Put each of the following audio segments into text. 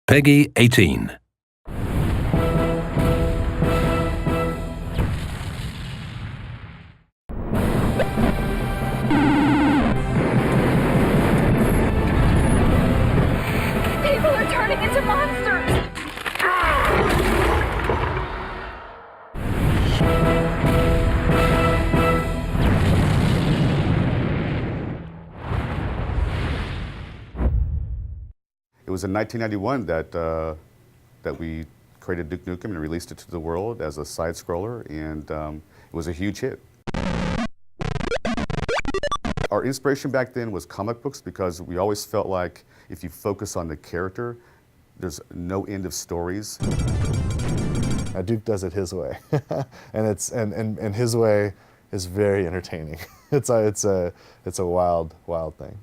Peggy 18. People are turning into monsters! It was in 1991 that we created Duke Nukem and released it to the world as a side-scroller, and it was a huge hit. Our inspiration back then was comic books because we always felt like if you focus on the character, there's no end of stories. Duke does it his way, and his way is very entertaining. It's a wild thing.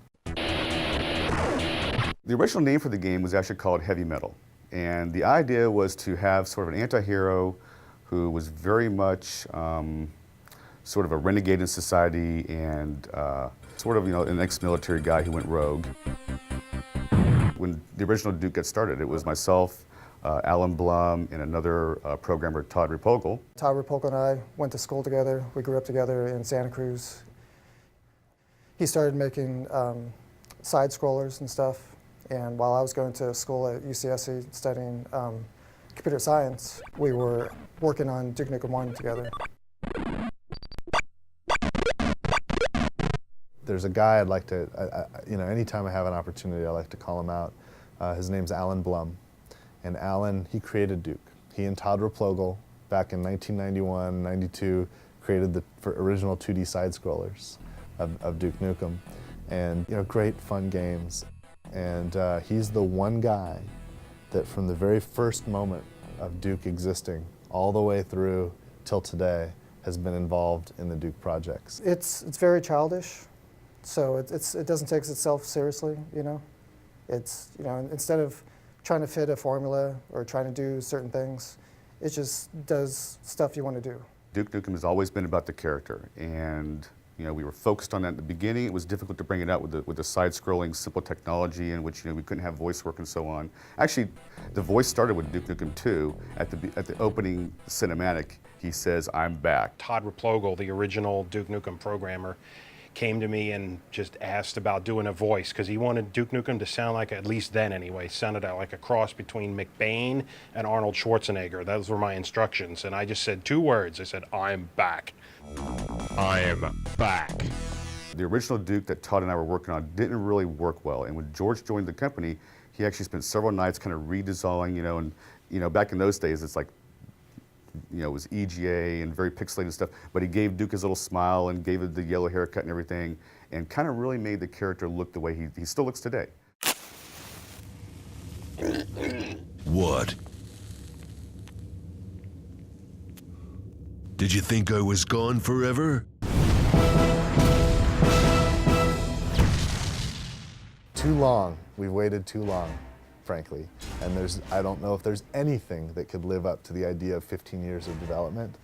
The original name for the game was actually called Heavy Metal, and the idea was to have sort of an anti-hero who was very much sort of a renegade in society and sort of, an ex-military guy who went rogue. When the original Duke got started, it was myself, Alan Blum, and another programmer, Todd Repogel. Todd Repogel and I went to school together. We grew up together in Santa Cruz. He started making side-scrollers and stuff, and while I was going to school at UCSC studying computer science, we were working on Duke Nukem 1 together. There's a guy I'd like to, anytime I have an opportunity, I like to call him out. His name's Alan Blum. And Alan, he created Duke. He and Todd Repogel, back in 1991, 92, created the original 2D side-scrollers of Duke Nukem. And, great fun games. And he's the one guy that from the very first moment of Duke existing, all the way through till today, has been involved in the Duke projects. It's very childish, so it doesn't take itself seriously, It's, instead of trying to fit a formula or trying to do certain things, it just does stuff you want to do. Duke Nukem has always been about the character, and we were focused on that in the beginning. It was difficult to bring it out with the side-scrolling, simple technology in which we couldn't have voice work and so on. Actually, the voice started with Duke Nukem 2. At the opening cinematic, he says, "I'm back." Todd Repogel, the original Duke Nukem programmer, came to me and just asked about doing a voice because he wanted Duke Nukem to sound like, at least then anyway, sounded like a cross between McBain and Arnold Schwarzenegger. Those were my instructions, and I just said 2 words. I said, "I'm back." I'm back. The original Duke that Todd and I were working on didn't really work well, and when George joined the company, he actually spent several nights kind of redesigning, and back in those days, it's like, it was EGA and very pixelated stuff, but he gave Duke his little smile and gave it the yellow haircut and everything, and kind of really made the character look the way he still looks today. What? Did you think I was gone forever? Too long. We've waited too long, frankly. And I don't know if there's anything that could live up to the idea of 15 years of development,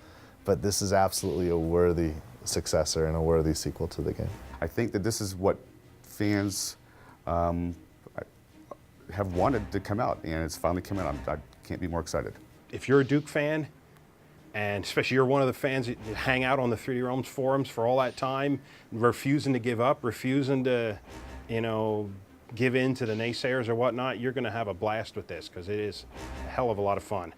but this is absolutely a worthy successor and a worthy sequel to the game. I think that this is what fans have wanted to come out, and it's finally come out. I can't be more excited. If you're a Duke fan, and especially you're one of the fans that hang out on the 3D Realms forums for all that time, refusing to give up, refusing to, give in to the naysayers or whatnot, you're going to have a blast with this because it is a hell of a lot of fun.